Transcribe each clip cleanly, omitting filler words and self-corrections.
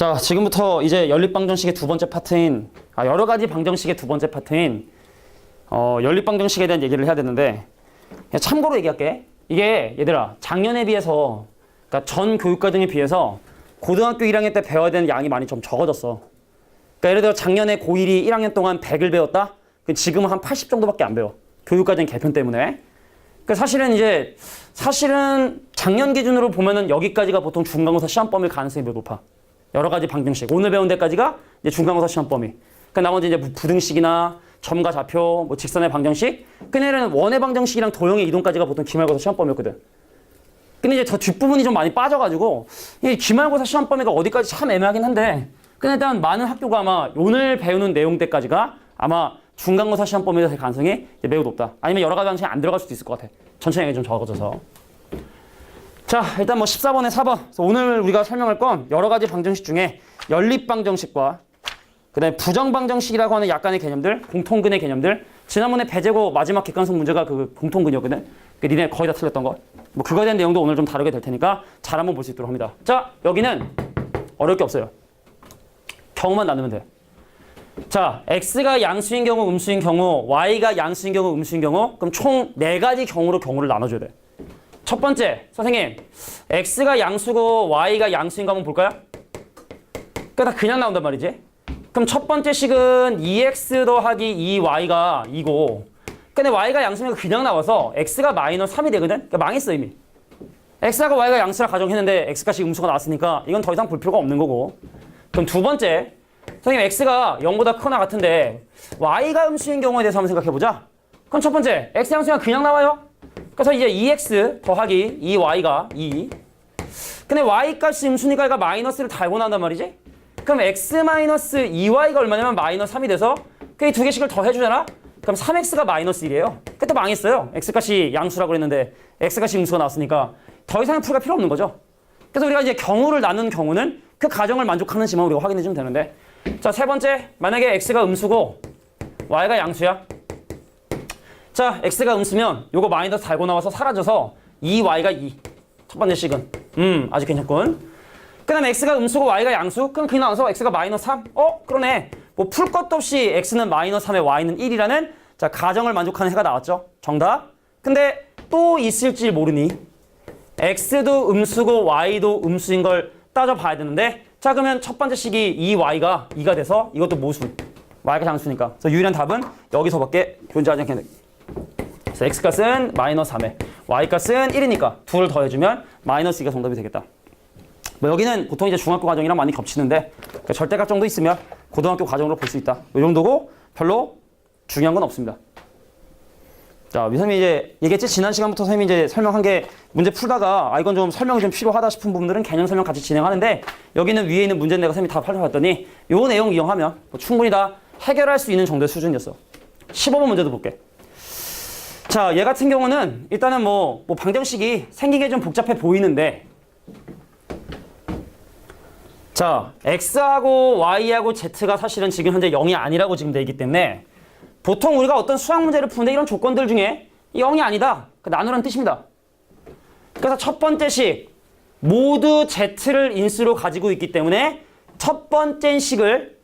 자, 지금부터 이제 연립방정식의 두 번째 파트인 여러 가지 방정식의 두 번째 파트인 연립방정식에 대한 얘기를 해야 되는데, 참고로 얘기할게. 이게 얘들아, 작년에 비해서, 그러니까 전 교육과정에 비해서 고등학교 1학년 때 배워야 되는 양이 많이 좀 적어졌어. 그러니까 예를 들어 작년에 고1이 1학년 동안 100을 배웠다? 지금은 한 80 정도밖에 안 배워. 교육과정 개편 때문에. 그러니까 사실은 작년 기준으로 보면은 여기까지가 보통 중간고사 시험 범위일 가능성이 매우 높아. 여러 가지 방정식. 오늘 배운 데까지가 이제 중간고사 시험 범위. 그러니까 나머지 이제 부등식이나 점과 좌표, 뭐 직선의 방정식. 그네는 원의 방정식이랑 도형의 이동까지가 보통 기말고사 시험 범위였거든. 근데 이제 저 뒷부분이 좀 많이 빠져가지고 이 기말고사 시험 범위가 어디까지 참 애매하긴 한데, 근데 일단 많은 학교가 아마 오늘 배우는 내용대까지가 아마 중간고사 시험 범위가 될 가능성이 매우 높다. 아니면 여러 가지 방식이 안 들어갈 수도 있을 것 같아. 전체적인 좀 적어져서. 자, 일단 뭐 14번에 4번. 그래서 오늘 우리가 설명할 건 여러 가지 방정식 중에 연립방정식과 그다음에 부정방정식이라고 하는 약간의 개념들, 공통근의 개념들. 지난번에 배제고 마지막 객관성 문제가 그 공통근이었거든. 니네 거의 다 틀렸던 거. 뭐 그거에 대한 내용도 오늘 좀 다루게 될 테니까 잘 한번 볼 수 있도록 합니다. 자, 여기는 어려울 게 없어요. 경우만 나누면 돼. 자, x가 양수인 경우, 음수인 경우, y가 양수인 경우, 음수인 경우. 그럼 총 4가지 경우로 경우를 나눠줘야 돼. 첫 번째, 선생님, x가 양수고 y가 양수인 거 한번 볼까요? 그러니까 다 그냥 나온단 말이지. 그럼 첫 번째 식은 2x 더하기 2y가 2고, 근데 y가 양수면 그냥 나와서 x가 마이너스 3이 되거든? 그러니까 망했어 이미. x하고 y가 양수라 가정했는데 x값이 음수가 나왔으니까 이건 더 이상 볼 필요가 없는 거고. 그럼 두 번째, 선생님 x가 0보다 크거나 같은데 y가 음수인 경우에 대해서 한번 생각해보자. 그럼 첫 번째, x 양수가 그냥 나와요. 그래서 이제 2x 더하기 2y가 2. 근데 y값이 음수니까 얘가 마이너스를 달고 나온단 말이지. 그럼 x-2y가 얼마냐면 마이너스 3이 돼서 그 두 개씩을 더 해주잖아. 그럼 3x가 마이너스 1이에요. 그때 망했어요. x값이 양수라고 그랬는데 x값이 음수가 나왔으니까 더 이상의 풀이가 필요 없는 거죠. 그래서 우리가 이제 경우를 나눈 경우는 그 가정을 만족하는지만 우리가 확인해 주면 되는데, 자, 세 번째, 만약에 x가 음수고 y가 양수야. 자, x가 음수면 요거 마이너스 달고 나와서 사라져서 2y가 2. 첫 번째 식은 아주 괜찮군. 그 다음에 x가 음수고 y가 양수. 그럼 그냥 나와서 x가 마이너스 3. 그러네. 뭐 풀 것도 없이 x는 마이너스 3에 y는 1이라는 자 가정을 만족하는 해가 나왔죠. 정답. 근데 또 있을지 모르니 x도 음수고 y도 음수인 걸 따져봐야 되는데, 자 그러면 첫 번째 식이 2y가 2가 돼서 이것도 모수. y가 양수니까. 그래서 유일한 답은 여기서밖에 존재하지 않겠네. 그래서 x값은 마이너스 3에 y값은 1이니까 둘을 더해주면 마이너스 2가 정답이 되겠다. 뭐 여기는 보통 이제 중학교 과정이랑 많이 겹치는데 그러니까 절대값 정도 있으면 고등학교 과정으로 볼 수 있다. 이 정도고 별로 중요한 건 없습니다. 자, 선생님이 이제 얘기했지? 지난 시간부터 선생님이 이제 설명한 게 문제 풀다가 이건 좀 설명이 좀 필요하다 싶은 부분들은 개념 설명 같이 진행하는데, 여기는 위에 있는 문제는 내가 선생님이 다 살펴봤더니 요 내용 이용하면 뭐 충분히 다 해결할 수 있는 정도의 수준이었어. 15번 문제도 볼게. 자, 얘 같은 경우는 일단은 뭐 방정식이 생긴 게 좀 복잡해 보이는데, 자, x하고 y하고 z가 사실은 지금 현재 0이 아니라고 지금 돼 있기 때문에 보통 우리가 어떤 수학 문제를 푸는데 이런 조건들 중에 0이 아니다. 나누라는 뜻입니다. 그래서 첫 번째 식 모두 z를 인수로 가지고 있기 때문에 첫 번째 식을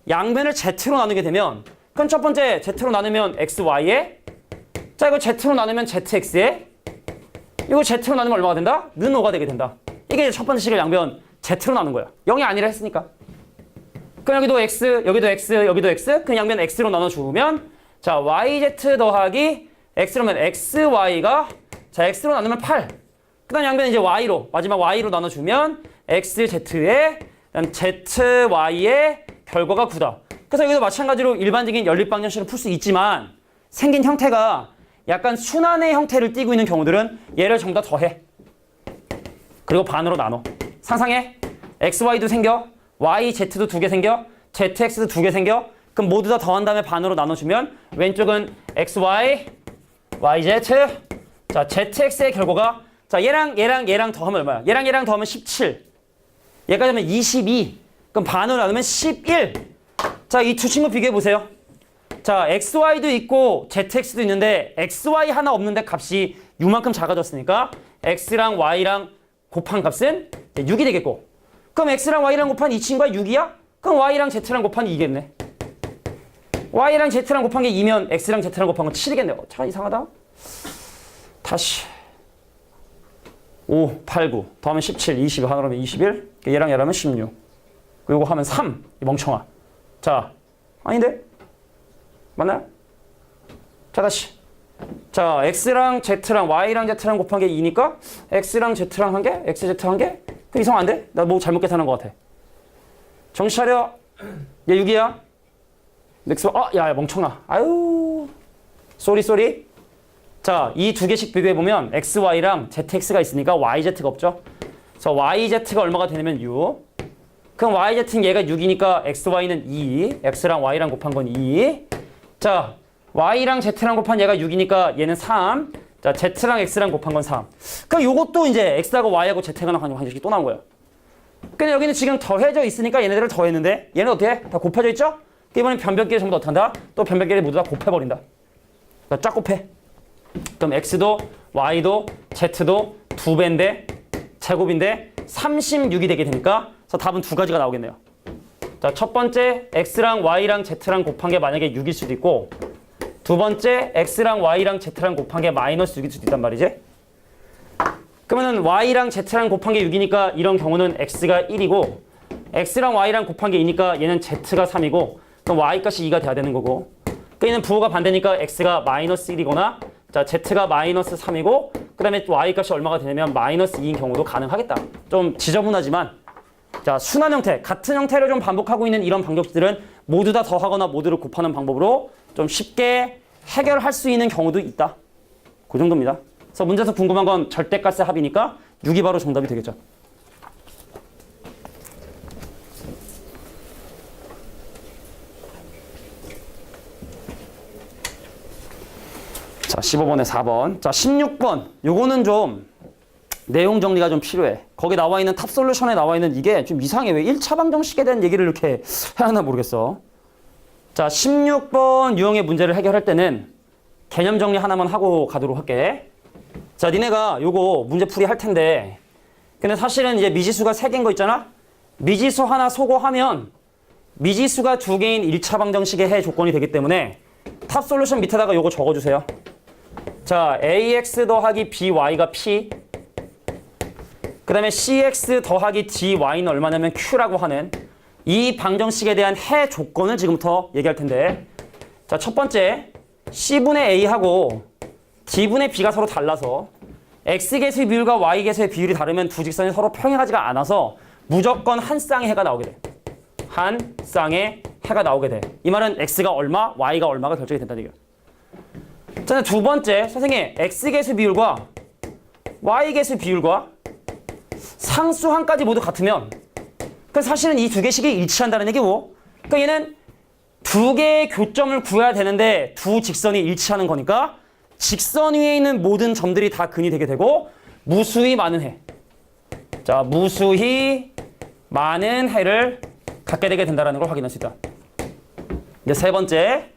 양변을 z로 나누게 되면, 그럼 첫 번째 z로 나누면 xy에, 자 이거 z로 나누면 zx에, 이거 z로 나누면 얼마가 된다? 는 5가 되게 된다. 이게 첫 번째 식을 양변 z로 나눈 거야. 0이 아니라 했으니까. 그럼 여기도 x, 여기도 x, 여기도 x. 그 양변 x로 나눠주면, 자, yz 더하기 x로면 xy가, 자, x로 나누면 8. 그 다음 양변 이제 y로, 마지막 y로 나눠주면 xz에, zy의 결과가 9다. 그래서 여기도 마찬가지로 일반적인 연립방정식을 풀 수 있지만 생긴 형태가 약간 순환의 형태를 띠고 있는 경우들은 얘를 전부 다 더해. 그리고 반으로 나눠. 상상해. xy도 생겨, yz도 2개 생겨, zx도 2개 생겨. 그럼 모두 다 더한 다음에 반으로 나눠주면 왼쪽은 xy, yz, 자 zx의 결과가, 자 얘랑 더하면 얼마야? 얘랑 더하면 17. 얘까지 하면 22. 그럼 반으로 나누면 11. 자, 이 두 친구 비교해 보세요. 자, xy도 있고 zx도 있는데 xy 하나 없는데 값이 6만큼 작아졌으니까 x랑 y랑 곱한 값은 6이 되겠고, 그럼 x랑 y랑 곱한 이 친구가 6이야? 그럼 y랑 z랑 곱한 2겠네. y랑 z랑 곱한 게 2면 x랑 z랑 곱한 건 7이겠네. 참 이상하다. 다시 5, 8, 9 더하면 17, 20 하나로 하면 21 얘랑 얘라면 16 그리고 하면 3 이 멍청아. 자 아닌데? 맞나요? 자 다시 자 x랑 z랑 y랑 z랑 곱한 게 2니까 x랑 z랑 한 개? xz 한 개? 그 이상한데? 나 뭐 잘못 계산한 것 같아. 정신 차려. 얘 6이야. x 야 멍청아. 아유 쏘리. 자, 이 두 개씩 비교해보면 XY랑 ZX가 있으니까 YZ가 없죠? 그래서 YZ가 얼마가 되냐면 6. 그럼 YZ는 얘가 6이니까 XY는 2. X랑 Y랑 곱한 건 2. 자, Y랑 Z랑 곱한 얘가 6이니까 얘는 3. 자, Z랑 X랑 곱한 건 3. 그럼 요것도 이제 X하고 Y하고 Z가 나가는 방식이 또 나온 거예요. 근데 여기는 지금 더해져 있으니까 얘네들을 더했는데 얘는 어떻게 해? 다 곱해져 있죠? 이번엔 변별기를 전부 다 어떻게 한다? 또 변별기를 모두 다 곱해버린다. 그러니까 쫙 곱해. 그럼 x도 y도 z도 2배인데 제곱인데 36이 되게 되니까 그래서 답은 두 가지가 나오겠네요. 자, 첫 번째 x랑 y랑 z랑 곱한 게 만약에 6일 수도 있고 두 번째 x랑 y랑 z랑 곱한 게 마이너스 6일 수도 있단 말이지. 그러면은 y랑 z랑 곱한 게 6이니까 이런 경우는 x가 1이고 x랑 y랑 곱한 게 2니까 얘는 z가 3이고 그럼 y 값이 2가 돼야 되는 거고 그러니까 얘는 부호가 반대니까 x가 마이너스 1이거나 자, z가 마이너스 3이고 그 다음에 또 y값이 얼마가 되냐면 마이너스 2인 경우도 가능하겠다. 좀 지저분하지만 자, 순환 형태, 같은 형태를 좀 반복하고 있는 이런 방법들은 모두 다 더하거나 모두를 곱하는 방법으로 좀 쉽게 해결할 수 있는 경우도 있다. 그 정도입니다. 그래서 문제에서 궁금한 건 절대값의 합이니까 6이 바로 정답이 되겠죠. 자, 15번에 4번. 자, 16번. 요거는 좀 내용 정리가 좀 필요해. 거기 나와 있는 탑 솔루션에 나와 있는 이게 좀 이상해. 왜 1차 방정식에 대한 얘기를 이렇게 해야 하나 모르겠어. 자, 16번 유형의 문제를 해결할 때는 개념 정리 하나만 하고 가도록 할게. 자, 니네가 요거 문제풀이 할 텐데 근데 사실은 이제 미지수가 3개인 거 있잖아? 미지수 하나 소거하면 미지수가 2개인 1차 방정식의 해 조건이 되기 때문에 탑 솔루션 밑에다가 요거 적어주세요. 자, ax 더하기 by가 p 그 다음에 cx 더하기 dy는 얼마냐면 q라고 하는 이 방정식에 대한 해 조건을 지금부터 얘기할 텐데 자, 첫 번째 c분의 a하고 d분의 b가 서로 달라서 x계수의 비율과 y계수의 비율이 다르면 두 직선이 서로 평행하지가 않아서 무조건 한 쌍의 해가 나오게 돼. 한 쌍의 해가 나오게 돼. 이 말은 x가 얼마, y가 얼마가 결정이 된다는 얘기야. 자, 두 번째, 선생님, x계수 비율과 y계수 비율과 상수항까지 모두 같으면 그 사실은 이 두 개식이 일치한다는 얘기고 그러니까 얘는 두 개의 교점을 구해야 되는데 두 직선이 일치하는 거니까 직선 위에 있는 모든 점들이 다 근이 되게 되고 무수히 많은 해. 자, 무수히 많은 해를 갖게 되게 된다는 걸 확인할 수 있다. 이제 세 번째.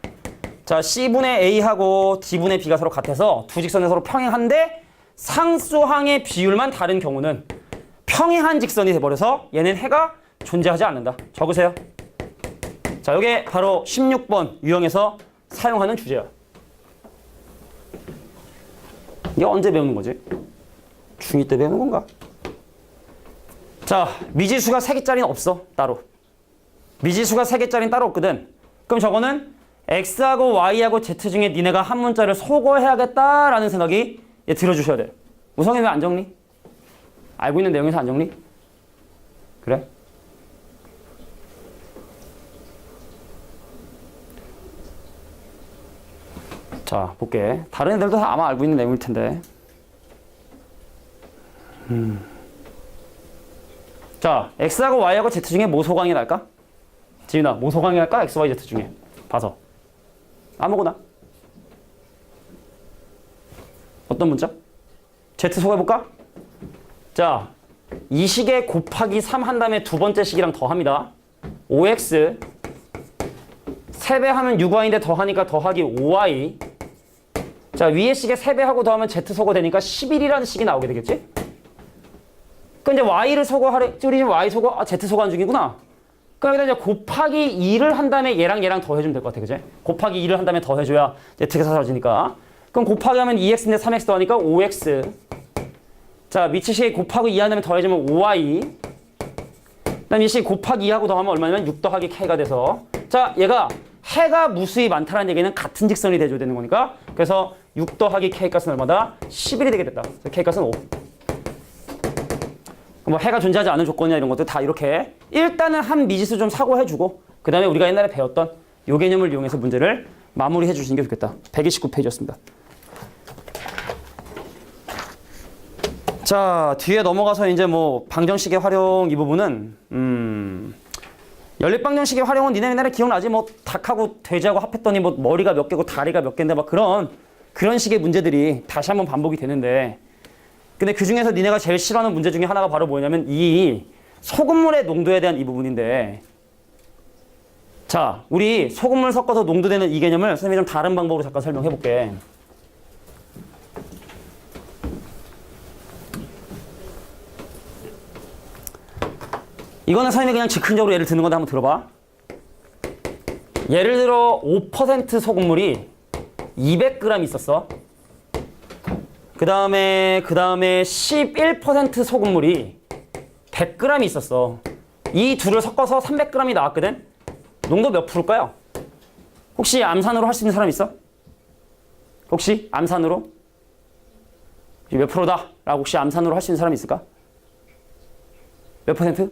자, C분의 A하고 D분의 B가 서로 같아서 두 직선이 서로 평행한데 상수항의 비율만 다른 경우는 평행한 직선이 돼버려서 얘는 해가 존재하지 않는다. 적으세요. 자, 이게 바로 16번 유형에서 사용하는 주제야. 이게 언제 배우는 거지? 중2 때 배우는 건가? 자, 미지수가 3개짜리는 없어, 따로. 미지수가 3개짜리는 따로 없거든. 그럼 저거는 x하고 y하고 z 중에 니네가 한 문자를 소거해야겠다라는 생각이 들어주셔야 돼. 우성이 왜 안 정리? 알고 있는 내용에서 안 정리? 그래? 자, 볼게. 다른 애들도 다 아마 알고 있는 내용일 텐데. 자, x하고 y하고 z 중에 뭐 소강이 날까? 지윤아, 뭐 소강이 날까? x, y, z 중에. 봐서. 아무거나. 어떤 문자? z 소개해볼까? 자, 이 식에 곱하기 3 한 다음에 두 번째 식이랑 더합니다. 5x 3배 하면 6y인데 더하니까 더하기 5y. 자, 위에 식에 3배 하고 더하면 z 소거 되니까 11이라는 식이 나오게 되겠지? 그럼 이제 y를 줄이면 y z 소거한 중이구나. 그럼 여기다 이제 곱하기 2를 한 다음에 얘랑 더해주면 될 것 같아, 그지? 곱하기 2를 한 다음에 더해줘야 z가 사라지니까. 그럼 곱하기 하면 2x인데 3x 더하니까 5x. 자, 밑치식 곱하기 2 한 다음에 더해주면 5y. 그다음 이 식 곱하기 2하고 더하면 얼마냐면 6 더하기 k가 돼서. 자, 얘가 해가 무수히 많다는 얘기는 같은 직선이 돼줘야 되는 거니까. 그래서 6 더하기 k 값은 얼마다? 11이 되게 됐다. 그래서 k 값은 5. 뭐 해가 존재하지 않은 조건이나 이런 것들 다 이렇게 일단은 한 미지수 좀 사고해주고 그 다음에 우리가 옛날에 배웠던 요 개념을 이용해서 문제를 마무리해 주시는 게 좋겠다. 129페이지였습니다. 자, 뒤에 넘어가서 이제 뭐 방정식의 활용 이 부분은 연립방정식의 활용은 니네 옛날에 기억나지? 뭐 닭하고 돼지하고 합했더니 뭐 머리가 몇 개고 다리가 몇 개인데 막 그런 식의 문제들이 다시 한번 반복이 되는데 근데 그 중에서 니네가 제일 싫어하는 문제 중에 하나가 바로 뭐냐면 이 소금물의 농도에 대한 이 부분인데 자, 우리 소금물 섞어서 농도되는 이 개념을 선생님이 좀 다른 방법으로 잠깐 설명해 볼게. 이거는 선생님이 그냥 즉흥적으로 예를 드는 건데 한번 들어봐. 예를 들어 5% 소금물이 200g 있었어. 그 다음에 11% 소금물이 100g 있었어. 이 둘을 섞어서 300g이 나왔거든. 농도 몇 프로일까요? 혹시 암산으로 할 수 있는 사람 있어? 혹시 암산으로? 몇 프로다? 라고 혹시 암산으로 할 수 있는 사람 있을까? 몇 퍼센트?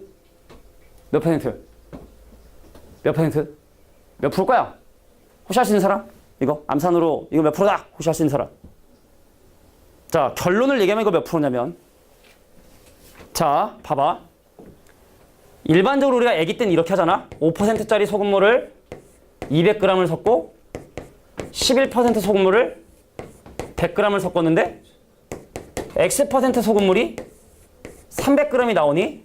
몇 퍼센트? 몇 퍼센트? 몇 프로일까요? 혹시 할 수 있는 사람? 이거 암산으로 이거 몇 프로다? 혹시 할 수 있는 사람? 자, 결론을 얘기하면 이거 몇 프로냐면 자, 봐봐. 일반적으로 우리가 아기 때는 이렇게 하잖아. 5%짜리 소금물을 200g을 섞고 11% 소금물을 100g을 섞었는데 X% 소금물이 300g이 나오니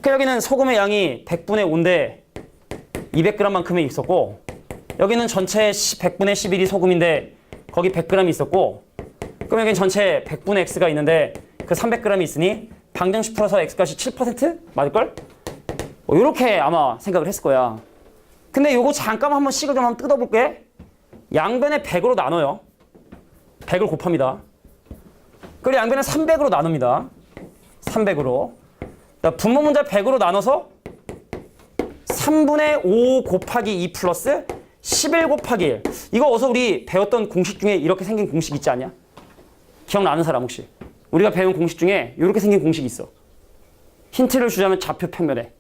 그 여기는 소금의 양이 100분의 5인데 200g만큼이 있었고 여기는 전체 100분의 11이 소금인데 거기 100g이 있었고 그럼 여기는 전체 100분의 X가 있는데 그 300g이 있으니 방정식 풀어서 X값이 7% 맞을걸? 뭐 이렇게 아마 생각을 했을 거야. 근데 요거 잠깐 한번 식을 좀 한번 뜯어볼게. 양변에 100으로 나눠요. 100을 곱합니다. 그리고 양변에 300으로 나눕니다. 300으로. 분모 문자 100으로 나눠서 3분의 5 곱하기 2 플러스 11 곱하기 1. 이거 어서 우리 배웠던 공식 중에 이렇게 생긴 공식 있지 않냐? 기억나는 사람 혹시? 우리가 배운 공식 중에 이렇게 생긴 공식이 있어. 힌트를 주자면 좌표 평면에.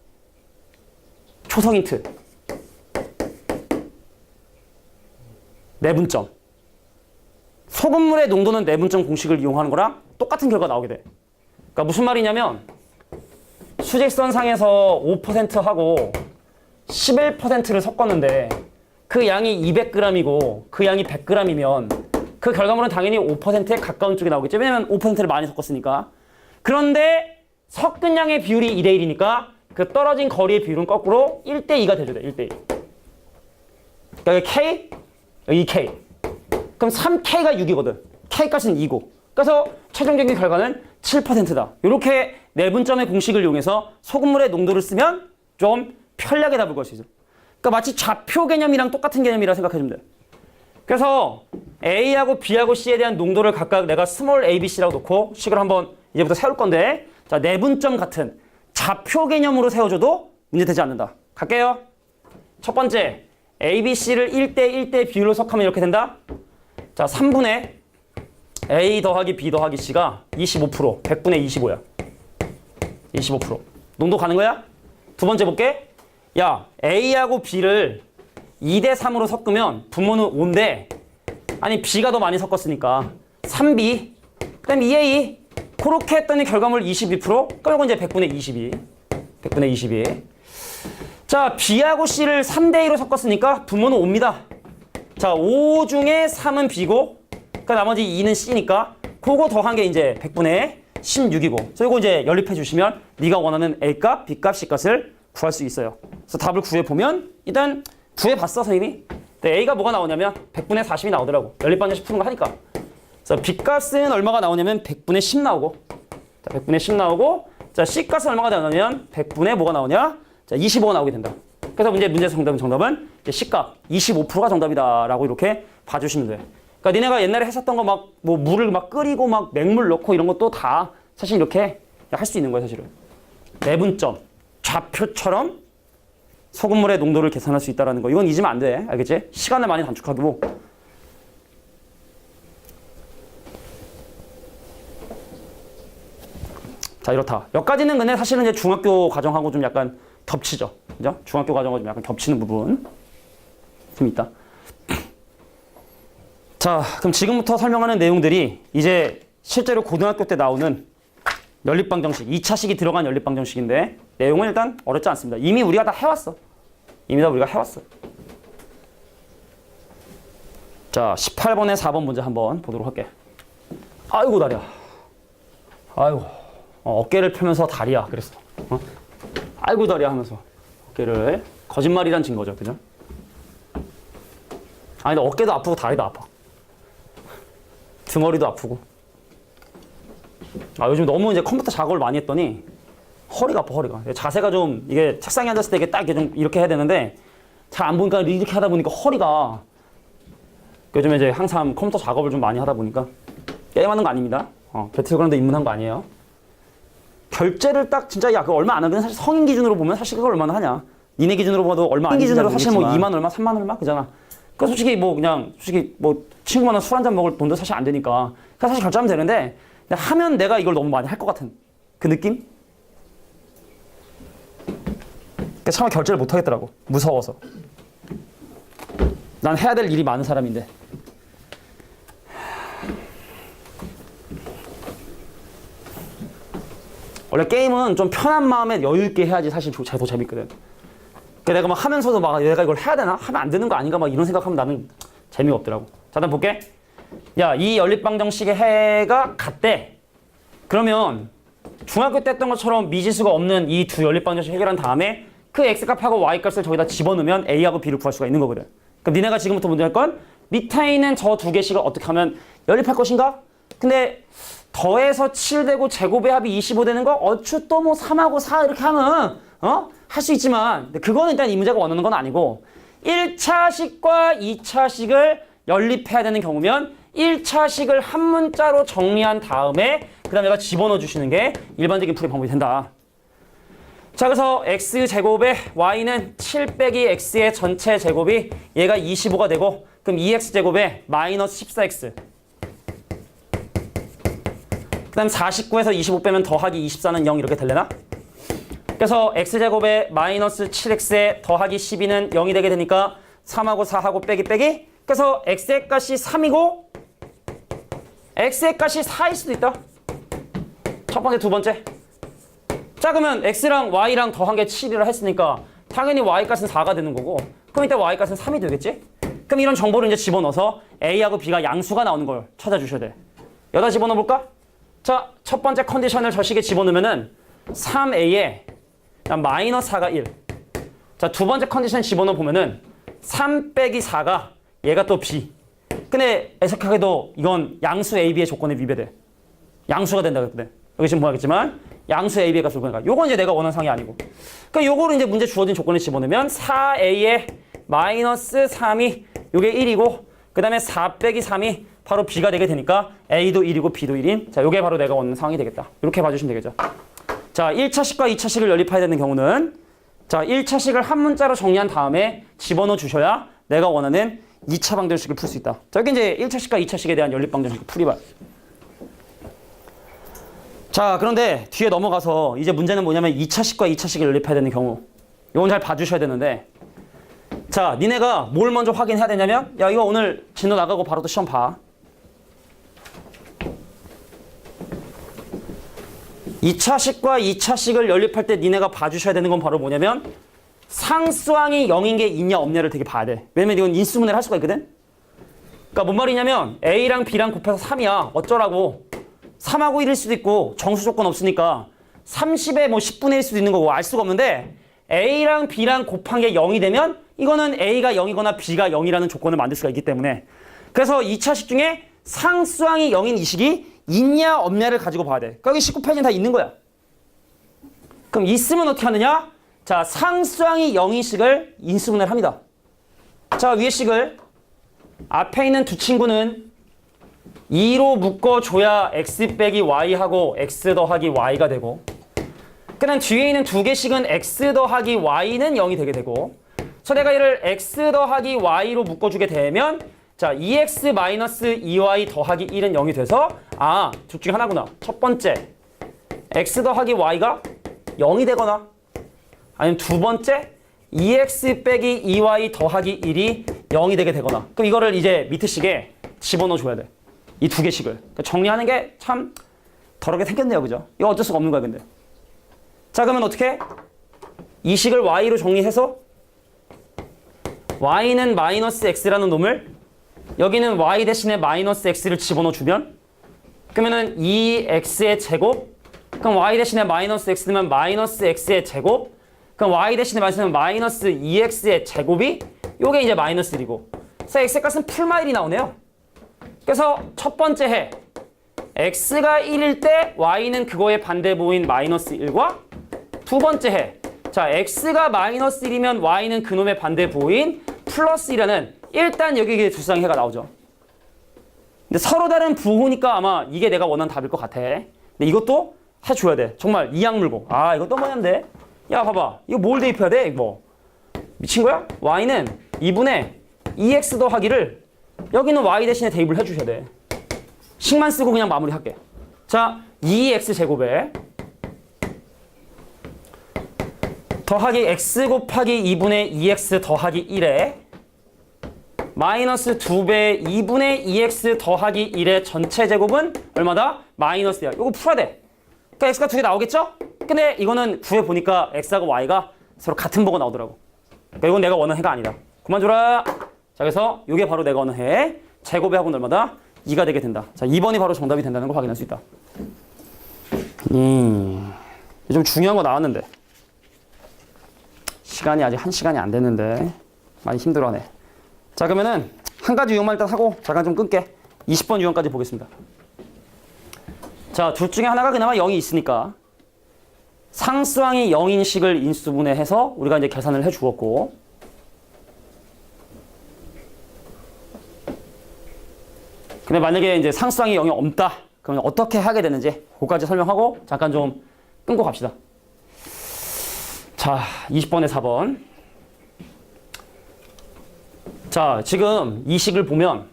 초성 힌트. 내분점. 소금물의 농도는 내분점 공식을 이용하는 거랑 똑같은 결과가 나오게 돼. 그러니까 무슨 말이냐면 수직선상에서 5%하고 11%를 섞었는데 그 양이 200g이고 그 양이 100g이면 그 결과물은 당연히 5%에 가까운 쪽이 나오겠죠. 왜냐면 5%를 많이 섞었으니까. 그런데 섞은 양의 비율이 2대 1이니까 그 떨어진 거리의 비율은 거꾸로 1대 2가 돼줘야 돼. 1대 2. 그러니까 여기 K, 여기 K. 그럼 3K가 6이거든. K값은 2고. 그래서 최종적인 결과는 7%다. 이렇게 내분점의 공식을 이용해서 소금물의 농도를 쓰면 좀 편리하게 답을 걸 수 있어. 그러니까 마치 좌표 개념이랑 똑같은 개념이라 생각해주면 돼. 그래서 A하고 B하고 C에 대한 농도를 각각 내가 스몰 A, B, C라고 놓고 식을 한번 이제부터 세울 건데 자, 내분점 같은 좌표 개념으로 세워줘도 문제되지 않는다. 갈게요. 첫 번째, A, B, C를 1대1대 비율로 섞으면 이렇게 된다. 자, 3분의 A 더하기 B 더하기 C가 25%, 100분의 25야. 25%. 농도 가는 거야? 두 번째 볼게. 야, A하고 B를 2대 3으로 섞으면 분모는 5인데 아니 B가 더 많이 섞었으니까 3B 그 다음에 2A 그렇게 했더니 결과물 22% 그럼 이건 이제 100분의 22 100분의 22 자, B하고 C를 3대 2로 섞었으니까 분모는 5입니다. 자, 5 중에 3은 B고 그 나머지 2는 C니까 그거 더한 게 이제 100분의 16이고 그래서 이거 이제 연립해 주시면 네가 원하는 A값, B값, C값을 구할 수 있어요. 그래서 답을 구해보면 일단 구해봤어 선생님이. 근데 A가 뭐가 나오냐면 100분의 40이 나오더라고. 연립방정식 푸는 거 하니까. 그래서 B값은 얼마가 나오냐면 100분의 10 나오고 자, 100분의 10 나오고 자, C값은 얼마가 나오냐면 100분의 뭐가 나오냐? 자, 25가 나오게 된다. 그래서 문제 정답은 이제 C값 25%가 정답이다라고 이렇게 봐주시면 돼. 그러니까 니네가 옛날에 했었던 거 막 뭐 물을 막 끓이고 막 맹물 넣고 이런 것도 다 사실 이렇게 할 수 있는 거야, 사실은. 내분점, 좌표처럼 소금물의 농도를 계산할 수 있다는 거. 이건 잊으면 안 돼. 알겠지? 시간을 많이 단축하고. 자, 이렇다. 여기까지는 근데 사실은 이제 중학교 과정하고 좀 약간 겹치죠. 그죠? 중학교 과정하고 좀 약간 겹치는 부분 좀 있다. 자, 그럼 지금부터 설명하는 내용들이 이제 실제로 고등학교 때 나오는 연립방정식, 2차식이 들어간 연립방정식인데 내용은 일단 어렵지 않습니다. 이미 우리가 다 해왔어. 이미 다 우리가 해왔어. 자, 18번에 4번 문제 한번 보도록 할게. 아이고 다리야. 아이고. 어깨를 펴면서 다리야 그랬어. 아이고 다리야 하면서 어깨를 거짓말이란 증거죠. 그죠? 아니 근데 어깨도 아프고 다리도 아파. 등허리도 아프고. 요즘 너무 이제 컴퓨터 작업을 많이 했더니 허리가 아파, 허리가. 자세가 좀 이게 책상에 앉았을 때 이게 딱 좀 이렇게 해야 되는데 잘 안 보니까 이렇게 하다 보니까 허리가 요즘에 이제 항상 컴퓨터 작업을 좀 많이 하다 보니까 게임하는 거 아닙니다. 배틀그라운드 입문한 거 아니에요. 결제를 딱 진짜 야 그거 얼마 안 하거든. 사실 성인 기준으로 보면 사실 그거 얼마나 하냐. 니네 기준으로 봐도 얼마 안 하는 기준으로 사실 뭐 2만 얼마, 3만 얼마 그잖아. 그 솔직히 뭐 그냥 솔직히 뭐 친구만한 술 한잔 먹을 돈도 사실 안 되니까. 그러니까 사실 결제하면 되는데 하면 내가 이걸 너무 많이 할 것 같은 그 느낌? 그러니까 처음에 결제를 못 하겠더라고. 무서워서. 난 해야 될 일이 많은 사람인데. 원래 게임은 좀 편한 마음에 여유 있게 해야지 사실 더 재밌거든. 그러니까 내가 막 하면서도 막 내가 이걸 해야 되나? 하면 안 되는 거 아닌가? 막 이런 생각하면 나는 재미가 없더라고. 자, 일단 볼게. 야, 이 연립방정식의 해가 같대. 그러면 중학교 때 했던 것처럼 미지수가 없는 이 두 연립방정식 해결한 다음에 그 x값하고 y값을 저기다 집어넣으면 a하고 b를 구할 수가 있는 거거든. 그럼 니네가 지금부터 문제 할 건 밑에 있는 저 두 개씩을 어떻게 하면 연립할 것인가? 근데 더해서 7 되고 제곱의 합이 25 되는 거 얼추 또 뭐 3하고 4 이렇게 하면 할 수 있지만 그거는 일단 이 문제가 원하는 건 아니고 1차식과 2차식을 연립해야 되는 경우면 1차식을 한 문자로 정리한 다음에 그 다음에 얘가 집어넣어 주시는 게 일반적인 풀이 방법이 된다. 자, 그래서 x제곱에 y는 7 빼기 x의 전체 제곱이 얘가 25가 되고 그럼 2x제곱에 마이너스 14x 그 다음 49에서 25 빼면 더하기 24는 0 이렇게 될래나? 그래서 x제곱에 마이너스 7x에 더하기 12는 0이 되게 되니까 3하고 4하고 빼기 그래서 x의 값이 3이고 x의 값이 4일 수도 있다. 첫 번째, 두 번째. 자, 그러면 x랑 y랑 더한 게 7이라 했으니까 당연히 y값은 4가 되는 거고 그럼 이때 y값은 3이 되겠지? 그럼 이런 정보를 이제 집어넣어서 a하고 b가 양수가 나오는 걸 찾아주셔야 돼. 여기다 집어넣어볼까? 자, 첫 번째 컨디션을 저 식에 집어넣으면은 3a에 마이너스 4가 1. 자, 두 번째 컨디션 집어넣어 보면은 3 빼기 4가 얘가 또 b. 근데 애석하게도 이건 양수 a, b의 조건에 위배돼. 양수가 된다 그랬거든. 여기 지금 보겠지만 양수 a, b의 값을 구하니까 요건 이제 내가 원하는 상이 아니고. 그러니까 요거를 이제 문제 주어진 조건에 집어넣으면 4a에 마이너스 3이 요게 1이고 그 다음에 4 빼기 3이 바로 b가 되게 되니까 a도 1이고 b도 1인 자, 요게 바로 내가 원하는 상황이 되겠다. 이렇게 봐주시면 되겠죠. 자, 1차식과 2차식을 연립해야 되는 경우는 자, 1차식을 한 문자로 정리한 다음에 집어넣어 주셔야 내가 원하는 2차 방정식을 풀 수 있다. 자, 여기 이제 1차식과 2차식에 대한 연립 방정식 풀이봐. 자, 그런데 뒤에 넘어가서 이제 문제는 뭐냐면 2차식과 2차식을 연립해야 되는 경우. 이건 잘 봐주셔야 되는데 자, 니네가 뭘 먼저 확인해야 되냐면 야, 이거 오늘 진도 나가고 바로 또 시험 봐. 2차식과 2차식을 연립할 때 니네가 봐주셔야 되는 건 바로 뭐냐면 상수항이 0인 게 있냐 없냐를 되게 봐야 돼. 왜냐면 이건 인수분해를 할 수가 있거든. 그러니까 뭔 말이냐면 A랑 B랑 곱해서 3이야. 어쩌라고. 3하고 1일 수도 있고 정수 조건 없으니까 30에 뭐 10분의 1일 수도 있는 거고 알 수가 없는데 A랑 B랑 곱한 게 0이 되면 이거는 A가 0이거나 B가 0이라는 조건을 만들 수가 있기 때문에 그래서 2차식 중에 상수항이 0인 이 식이 있냐 없냐를 가지고 봐야 돼. 그러니까 여기 19페이지는 다 있는 거야. 그럼 있으면 어떻게 하느냐? 자, 상수항이 0인 식을 인수분해를 합니다. 자, 위의 식을 앞에 있는 두 친구는 2로 묶어줘야 x 빼기 y하고 x 더하기 y가 되고, 그다음 뒤에 있는 두 개씩은 x 더하기 y는 0이 되게 되고, 그래서 내가 얘를 x 더하기 y로 묶어주게 되면 자, 2x 마이너스 2y 더하기 1은 0이 돼서 둘 중에 하나구나. 첫 번째 x 더하기 y가 0이 되거나, 아니면 두 번째 2x 빼기 2y 더하기 1이 0이 되게 되거나. 그럼 이거를 이제 밑에 식에 집어넣어 줘야 돼. 이 두 개씩을. 그러니까 정리하는 게 참 더럽게 생겼네요. 그죠? 이거 어쩔 수가 없는 거야, 근데. 자, 그러면 어떻게? 이 식을 y로 정리해서 y는 마이너스 x라는 놈을 여기는 y 대신에 마이너스 x를 집어넣어 주면, 그러면은 2x의 제곱, 그럼 y 대신에 마이너스 x 넣으면 마이너스 x의 제곱, 그럼 y 대신에 마이너스 2x의 제곱이 요게 이제 마이너스 1이고, 그래서 x의 값은 풀마일이 나오네요. 그래서 첫 번째 해 x가 1일 때 y는 그거의 반대보인 마이너스 1과, 두 번째 해 자, x가 마이너스 1이면 y는 그놈의 반대보인 플러스 1이라는, 일단 여기 두 쌍의 해가 나오죠. 근데 서로 다른 부호니까 아마 이게 내가 원하는 답일 것 같아. 근데 이것도 해줘야 돼. 정말 이악 물고. 이것도 뭐냐는데? 야, 봐봐. 이거 뭘 대입해야 돼? 이거 미친 거야? y는 2분의 2x 더하기를 여기는 y 대신에 대입을 해주셔야 돼. 식만 쓰고 그냥 마무리할게. 자, 2x 제곱에 더하기 x 곱하기 2분의 2x 더하기 1에 마이너스 2배 2분의 2x 더하기 1의 전체 제곱은 얼마다? 마이너스 1이야. 이거 풀어야 돼. 그러니까 x가 두 개 나오겠죠? 근데 이거는 구해보니까 x하고 y가 서로 같은 보고 나오더라고. 그러니까 이건 내가 원하는 해가 아니다. 그만 줘라. 자, 그래서 이게 바로 내가 원하는 해. 제곱의 합은 얼마다? 2가 되게 된다. 자, 2번이 바로 정답이 된다는 걸 확인할 수 있다. 좀 중요한 거 나왔는데 시간이 아직 1시간이 안 됐는데 많이 힘들어하네. 자, 그러면은 한 가지 유형만 일단 하고 잠깐 좀 끊게. 20번 유형까지 보겠습니다. 자, 둘 중에 하나가 그나마 0이 있으니까 상수항이 0인 식을 인수분해해서 우리가 이제 계산을 해 주었고, 근데 만약에 이제 상수항이 0이 없다. 그러면 어떻게 하게 되는지 그거까지 설명하고 잠깐 좀 끊고 갑시다. 자, 20번에 4번. 자, 지금 이 식을 보면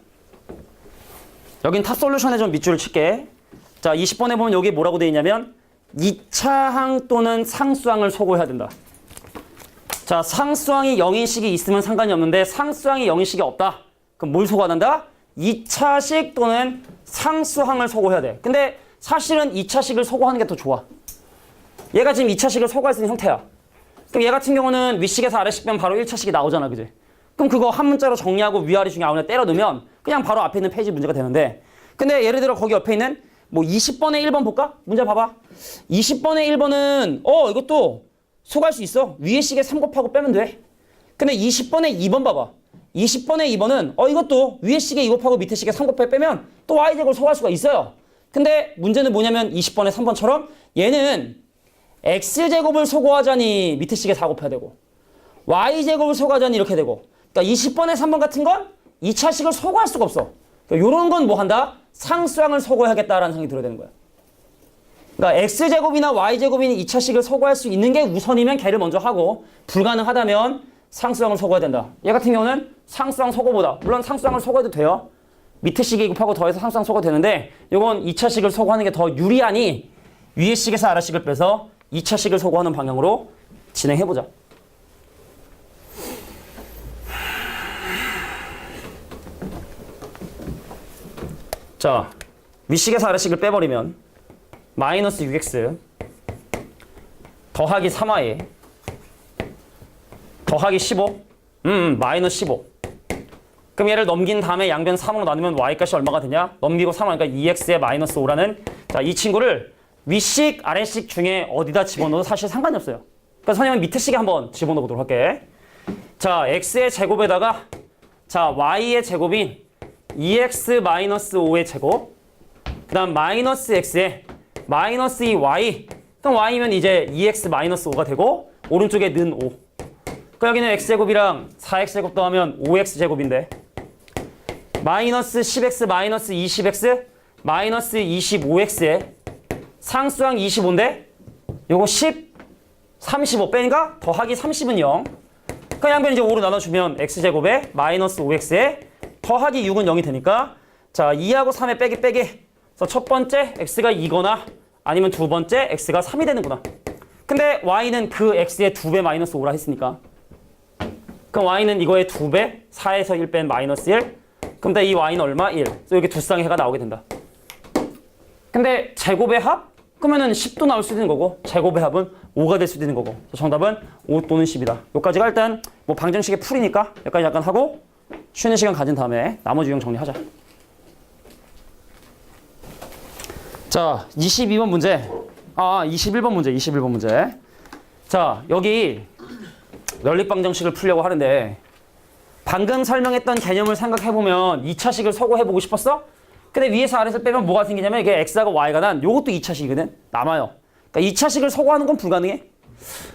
여긴 탑솔루션에 좀 밑줄을 칠게. 자, 20번에 보면 여기 뭐라고 되어 있냐면 2차항 또는 상수항을 소거해야 된다. 자, 상수항이 0인식이 있으면 상관이 없는데 상수항이 0인식이 없다. 그럼 뭘 소거한다? 2차식 또는 상수항을 소거해야 돼. 근데 사실은 2차식을 소거하는 게 더 좋아. 얘가 지금 2차식을 소거할 수 있는 형태야. 그럼 얘 같은 경우는 윗식에서 아래식 빼면 바로 1차식이 나오잖아. 그지? 그럼 그거 한 문자로 정리하고 위아래 중에 아무나 때려 넣으면 그냥 바로 앞에 있는 페이지 문제가 되는데, 근데 예를 들어 거기 옆에 있는 뭐 20번에 1번 볼까? 문제 봐봐. 20번에 1번은 이것도 소거할 수 있어. 위에 식에 3 곱하고 빼면 돼. 근데 20번에 2번 봐봐. 20번에 2번은 이것도 위에 식에 2 곱하고 밑에 식에 3 곱하고 빼면 또 y제곱을 소거할 수가 있어요. 근데 문제는 뭐냐면 20번에 3번처럼 얘는 x제곱을 소거하자니 밑에 식에 4 곱해야 되고, y제곱을 소거하자니 이렇게 되고, 그러니까 20번에 3번 같은 건 2차식을 소거할 수가 없어. 그러니까 이런 건 뭐 한다? 상수항을 소거해야겠다라는 생각이 들어야 되는 거야. 그러니까 x제곱이나 y제곱이 2차식을 소거할 수 있는 게 우선이면 걔를 먼저 하고, 불가능하다면 상수항을 소거해야 된다. 얘 같은 경우는 상수항 소거보다, 물론 상수항을 소거해도 돼요. 밑에 식에 곱하고 더해서 상수항 소거 되는데, 이건 2차식을 소거하는 게 더 유리하니 위에 식에서 아래 식을 빼서 2차식을 소거하는 방향으로 진행해보자. 자, 윗식에서 아래식을 빼버리면 마이너스 6x 더하기 3y 더하기 15 마이너스 15. 그럼 얘를 넘긴 다음에 양변 3으로 나누면 y값이 얼마가 되냐? 넘기고 3하니까 2x에 마이너스 5라는, 자, 이 친구를 윗식 아래식 중에 어디다 집어넣어도 사실 상관이 없어요. 그러니까 선생님은 밑에 식에 한번 집어넣어 보도록 할게. 자, x의 제곱에다가 자, y의 제곱인 2x 마이너스 5의 제곱, 그 다음 마이너스 x에 마이너스 2y 그럼 y면 이제 2x-5가 되고 오른쪽에 는 5. 그럼 여기는 x제곱이랑 4x제곱 더하면 5x제곱인데 마이너스 10x 마이너스 20x 마이너스 25x에 상수항 25인데 요거 10, 35 빼니까 더하기 30은 0. 그 양변 이제 5로 나눠주면 x제곱에 마이너스 5x에 더하기 6은 0이 되니까 자 2하고 3에 빼기. 그래서 첫 번째 x가 2거나 아니면 두 번째 x가 3이 되는구나. 근데 y는 그 x의 2배 마이너스 5라 했으니까 그럼 y는 이거의 2배 4에서 1 뺀 마이너스 1. 그럼 이 y는 얼마? 1. 그래서 이렇게 두 쌍의 해가 나오게 된다. 근데 제곱의 합? 그러면은 10도 나올 수도 있는 거고 제곱의 합은 5가 될 수도 있는 거고 정답은 5 또는 10이다. 여기까지가 일단 뭐 방정식의 풀이니까 여기까지 약간 하고 쉬는 시간 가진 다음에 나머지 유형 정리하자. 자 22번 문제 21번 문제 자 여기 연립방정식을 풀려고 하는데 방금 설명했던 개념을 생각해보면 2차식을 소거해보고 싶었어? 근데 위에서 아래에서 빼면 뭐가 생기냐면 이게 x하고 y가 난 요것도 2차식이거든. 남아요. 그러니까 2차식을 소거하는 건 불가능해.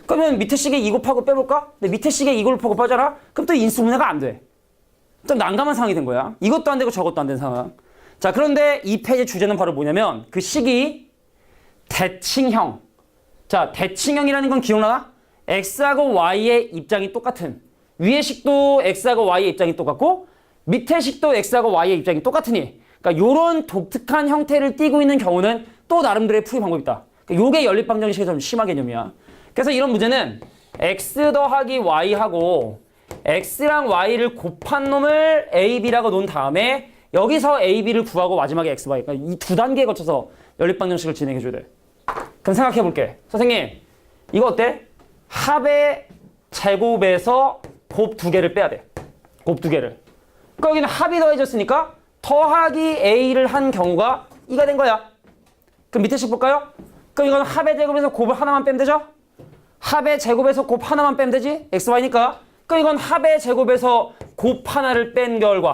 그러면 밑에 식에 2 곱하고 빼볼까? 근데 밑에 식에 2 곱하고 빼잖아? 그럼 또 인수분해가 안 돼. 좀 난감한 상황이 된 거야. 이것도 안 되고 저것도 안 된 상황. 자 그런데 이 페이지 주제는 바로 뭐냐면 그 식이 대칭형. 자 대칭형이라는 건 기억나나? x하고 y의 입장이 똑같은 위의 식도 x하고 y의 입장이 똑같고 밑에 식도 x하고 y의 입장이 똑같으니 그러니까 요런 독특한 형태를 띠고 있는 경우는 또 나름대로의 풀이 방법이 있다. 그러니까 요게 연립방정식의 좀 심한 개념이야. 그래서 이런 문제는 x 더하기 y하고 x랑 y를 곱한 놈을 a, b라고 놓은 다음에 여기서 a, b를 구하고 마지막에 x, y. 그러니까 이 두 단계에 거쳐서 연립방정식을 진행해줘야 돼. 그럼 생각해볼게. 선생님 이거 어때? 합의 제곱에서 곱 두 개를 빼야 돼. 곱 두 개를. 그러니까 여기는 합이 더해졌으니까 더하기 a를 한 경우가 2가 된 거야. 그럼 밑에 식 볼까요? 그럼 이건 합의 제곱에서 곱을 하나만 빼면 되죠? 합의 제곱에서 곱 하나만 빼면 되지? x, y니까. 그럼 이건 합의 제곱에서 곱 하나를 뺀 결과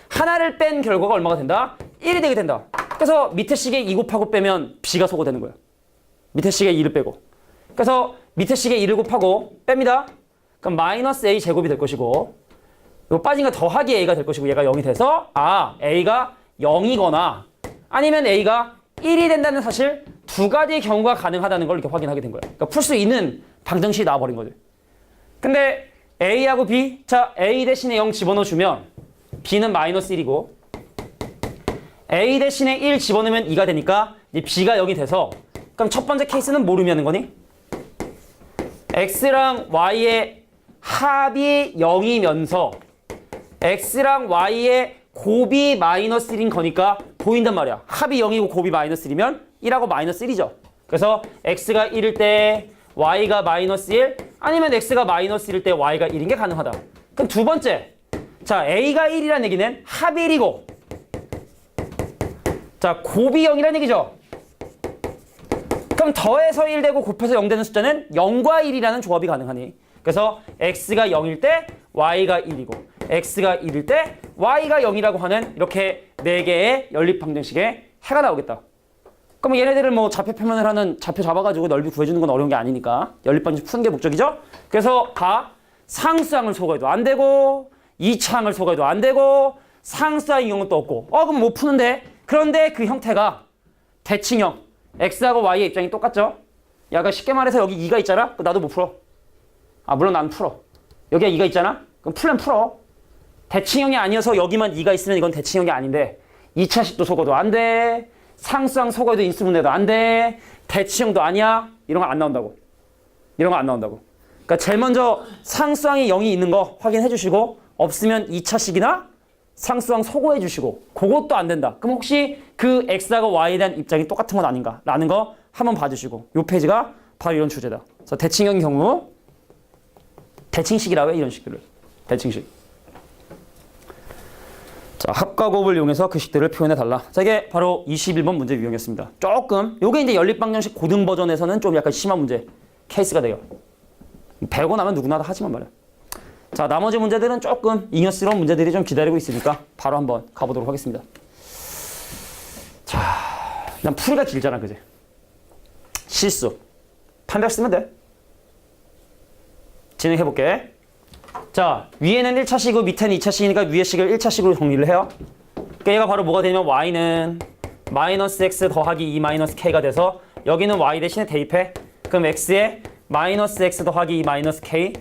하나를 뺀 결과가 얼마가 된다? 1이 되게 된다. 그래서 밑에 식에 2 곱하고 빼면 b가 소거되는 거야. 밑에 식에 2를 빼고. 그래서 밑에 식에 2를 곱하고 뺍니다. 그럼 마이너스 a 제곱이 될 것이고 이거 빠진 거 더하기 a가 될 것이고 얘가 0이 돼서 a가 0이거나 아니면 a가 1이 된다는 사실 두 가지 경우가 가능하다는 걸 이렇게 확인하게 된 거야. 그러니까 풀 수 있는 방정식이 나와버린 거지. 근데 a하고 b, 자 a 대신에 0 집어넣어주면 b는 마이너스 1이고 a 대신에 1 집어넣으면 2가 되니까 이제 b가 0이 돼서 그럼 첫 번째 케이스는 뭐 의미하는 거니? x랑 y의 합이 0이면서 x랑 y의 곱이 마이너스 1인 거니까 보인단 말이야. 합이 0이고 곱이 마이너스 1이면 1하고 마이너스 1이죠. 그래서 x가 1일 때 y가 마이너스 1 아니면 x가 마이너스 1일 때 y가 1인 게 가능하다. 그럼 두 번째, 자 a가 1이라는 얘기는 합이 1이고 자 곱이 0이라는 얘기죠. 그럼 더해서 1 되고 곱해서 0 되는 숫자는 0과 1이라는 조합이 가능하니 그래서 x가 0일 때 y가 1이고 x가 1일 때 y가 0이라고 하는 이렇게 4개의 연립방정식의 해가 나오겠다. 그럼 얘네들을 뭐 좌표 표면을 하는 좌표 잡아가지고 넓이 구해주는 건 어려운 게 아니니까 연립방정식 푸는 게 목적이죠. 그래서 상수항을 소거해도 안 되고 2차항을 소거해도 안 되고 상수항 이용은 또 없고 그럼 못 푸는데 그런데 그 형태가 대칭형 x하고 y의 입장이 똑같죠. 야가 쉽게 말해서 여기 2가 있잖아. 나도 못 풀어. 물론 난 풀어. 여기가 2가 있잖아. 그럼 풀면 풀어. 대칭형이 아니어서 여기만 2가 있으면 이건 대칭형이 아닌데 2차식도 소거도 안 돼. 상수항 소거해도 인수분해도 안 돼. 대칭형도 아니야. 이런 거 안 나온다고. 그러니까 제일 먼저 상수항이 0이 있는 거 확인해 주시고 없으면 2차식이나 상수항 소거해 주시고 그것도 안 된다. 그럼 혹시 그 x하고 y에 대한 입장이 똑같은 건 아닌가? 라는 거 한번 봐주시고 이 페이지가 바로 이런 주제다. 그래서 대칭형의 경우 대칭식이라고 해. 이런 식들을. 대칭식. 자, 합과 곱을 이용해서 그 식들을 표현해달라. 자, 이게 바로 21번 문제 유형이었습니다. 조금 요게 이제 연립방정식 고등 버전에서는 좀 약간 심한 문제 케이스가 돼요. 배우고 나면 누구나 다 하지만 말이야. 자, 나머지 문제들은 조금 잉여스러운 문제들이 좀 기다리고 있으니까 바로 한번 가보도록 하겠습니다. 자, 일단 풀이가 길잖아, 그지? 실수. 판별 쓰면 돼. 진행해볼게. 자, 위에는 1차식이고 밑에는 2차식이니까 위의 식을 1차식으로 정리를 해요. 그러니까 얘가 바로 뭐가 되냐면 y는 마이너스 x 더하기 2 마이너스 k가 돼서 여기는 y 대신에 대입해. 그럼 x에 마이너스 x 더하기 2 마이너스 k,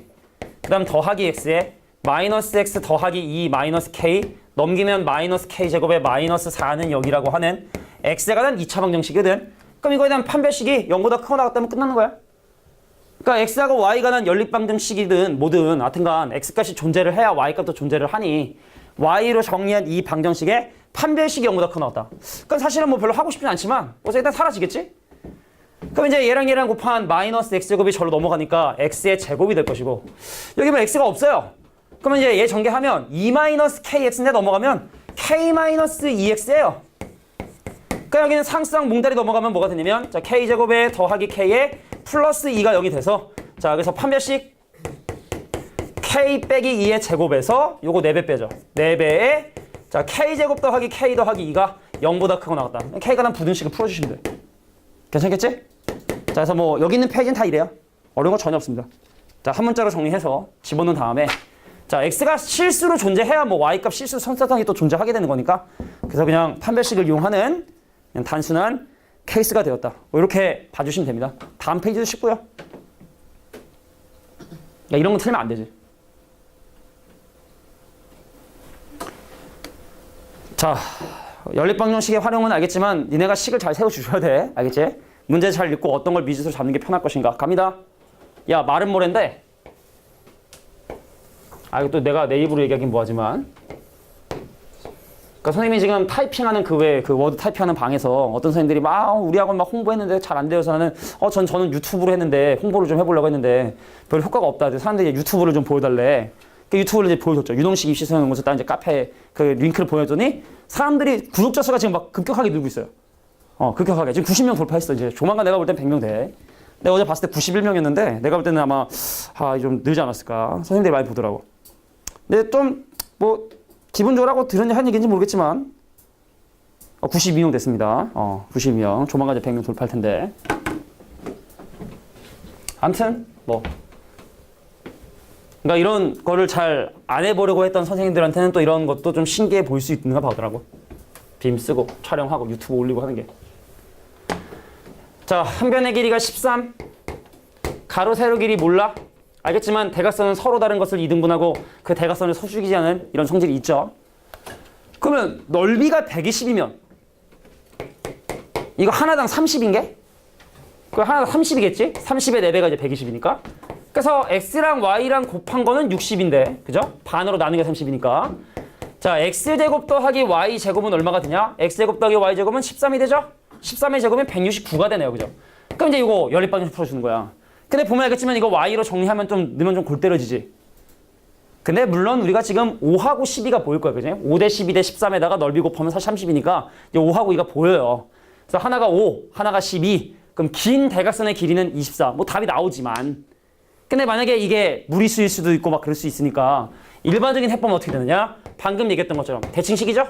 그 다음 더하기 x에 마이너스 x 더하기 2 마이너스 k 넘기면 마이너스 k 제곱에 마이너스 4는 여기라고 하는 x에 관한 2차 방정식이거든. 그럼 이거에 대한 판별식이 0보다 크거나 같다면 끝나는 거야. 그러니까 x하고 y가 난 연립방정식이든 뭐든 하여튼간 x값이 존재를 해야 y값도 존재를 하니 y로 정리한 이 방정식에 판별식이 0보다 크거나 같다. 그건 사실은 뭐 별로 하고 싶진 않지만 어쨌든 사라지겠지? 그럼 이제 얘랑 곱한 마이너스 x제곱이 절로 넘어가니까 x의 제곱이 될 것이고 여기 뭐 x가 없어요. 그러면 이제 얘 전개하면 2 마이너스 kx인데 넘어가면 k 마이너스 2x예요. 그러니까 여기는 상수랑 몽다리 넘어가면 뭐가 되냐면 자 k제곱에 더하기 k에 플러스 2가 여기 돼서 자 그래서 판별식 k 빼기 2의 제곱에서 요거 4배 빼죠. 4배에 자 k제곱 더하기 k 더하기 2가 0보다 크거나 같다. k가 난 부등식을 풀어주시면 돼. 괜찮겠지? 자 그래서 뭐 여기 있는 페이지는 다 이래요. 어려운 거 전혀 없습니다. 자 한 문자로 정리해서 집어넣은 다음에 자 x가 실수로 존재해야 뭐 y값 실수 선택상이 또 존재하게 되는 거니까 그래서 그냥 판별식을 이용하는 그냥 단순한 케이스가 되었다. 뭐 이렇게 봐주시면 됩니다. 다음 페이지도 쉽고요. 야, 이런 거 틀리면 안 되지. 자, 연립방정식의 활용은 알겠지만 니네가 식을 잘 세워주셔야 돼. 알겠지? 문제 잘 읽고 어떤 걸 미지수로 잡는 게 편할 것인가. 갑니다. 야, 말은 뭐랜데? 아, 이거 또 내가 내 입으로 얘기하긴 뭐하지만 그러니까 선생님이 지금 타이핑하는 그 외에 그 워드 타이핑하는 방에서 어떤 선생님들이 막 우리 학원 막 홍보했는데 잘 안 되어서 나는 저는 유튜브로 했는데 홍보를 좀 해보려고 했는데 별 효과가 없다. 사람들이 유튜브를 좀 보여달래. 그 유튜브를 이제 보여줬죠. 유동식 입시 수능 연구소 딱 이제 카페 그 링크를 보여줬더니 사람들이 구독자 수가 지금 막 급격하게 늘고 있어요. 급격하게 지금 90명 돌파했어. 이제 조만간 내가 볼 땐 100명 돼. 내가 어제 봤을 때 91명이었는데 내가 볼 때는 아마 좀 늘지 않았을까. 선생님들이 많이 보더라고. 근데 좀 뭐 기분 좋으라고 들은 한 얘기인지 모르겠지만 92명 됐습니다. 92명. 조만간 이제 100명 돌파할 텐데. 아무튼 뭐 그러니까 이런 거를 잘 안 해보려고 했던 선생님들한테는 또 이런 것도 좀 신기해 보일 수 있는가 보더라고. 빔 쓰고 촬영하고 유튜브 올리고 하는 게. 자, 한 변의 길이가 13. 가로 세로 길이 몰라? 알겠지만 대각선은 서로 다른 것을 이등분하고 그 대각선을 서죽이지 않은 이런 성질이 있죠. 그러면 넓이가 120이면 이거 하나당 30인게? 그 하나당 30이겠지? 30의 4배가 이제 120이니까. 그래서 x랑 y랑 곱한 거는 60인데, 그죠? 반으로 나누는 게 30이니까. 자, x제곱 더하기 y제곱은 얼마가 되냐? x제곱 더하기 y제곱은 13이 되죠? 13의 제곱은 169가 되네요, 그죠? 그럼 이제 이거 연립방정식 풀어주는 거야. 근데 보면 알겠지만 이거 y로 정리하면 좀 넣으면 좀 골 때려지지. 근데 물론 우리가 지금 5하고 12가 보일 거야, 그죠? 5대 12 대 13에다가 넓이 곱하면 사실 30이니까 이제 5하고 2가 보여요. 그래서 하나가 5, 하나가 12. 그럼 긴 대각선의 길이는 24. 뭐 답이 나오지만. 근데 만약에 이게 무리수일 수도 있고 막 그럴 수 있으니까 일반적인 해법은 어떻게 되느냐? 방금 얘기했던 것처럼 대칭식이죠?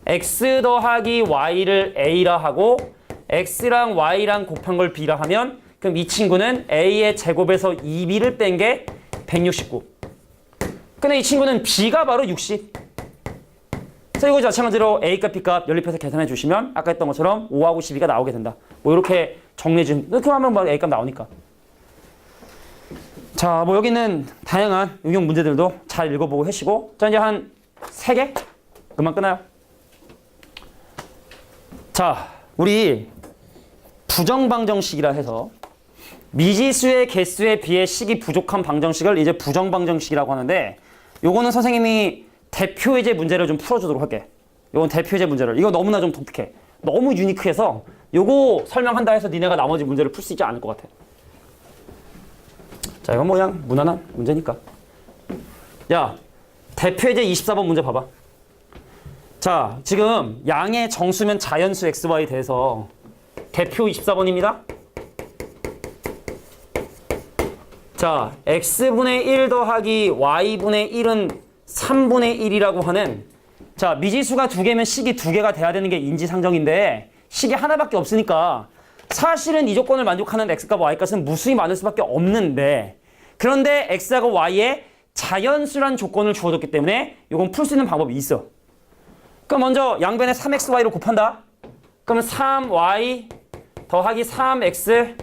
x 더하기 y를 a라 하고 x랑 y랑 곱한 걸 b라 하면 그럼 이 친구는 a의 제곱에서 2b를 뺀 게 169. 근데 이 친구는 b가 바로 60. 그래서 이거 마찬가지로 a값 b값 연립해서 계산해 주시면 아까 했던 것처럼 5하고 12가 나오게 된다. 뭐 이렇게 정리해 주면 이렇게 하면 뭐 a값 나오니까. 자, 뭐 여기는 다양한 응용 문제들도 잘 읽어보고 하시고 자, 이제 한 3개? 그만 끝나요. 자, 우리 부정방정식이라 해서 미지수의 개수에 비해 식이 부족한 방정식을 이제 부정방정식이라고 하는데 요거는 선생님이 대표예제 문제를 좀 풀어주도록 할게. 요건 대표예제 문제를. 이거 너무나 좀 독특해. 너무 유니크해서 요거 설명한다 해서 니네가 나머지 문제를 풀 수 있지 않을 것 같아. 자, 이건 뭐 그냥 무난한 문제니까. 야, 대표예제 24번 문제 봐봐. 자, 지금 양의 정수면 자연수 xy에 대해서 대표 24번입니다. 자, x분의 1 더하기 y분의 1은 3분의 1이라고 하는 자, 미지수가 2개면 식이 2개가 돼야 되는 게 인지상정인데 식이 하나밖에 없으니까 사실은 이 조건을 만족하는 x값 y값은 무수히 많을 수밖에 없는데 그런데 x하고 y의 자연수란 조건을 주어줬기 때문에 이건 풀 수 있는 방법이 있어. 그럼 먼저 양변에 3xy로 곱한다. 그러면 3y 더하기 3x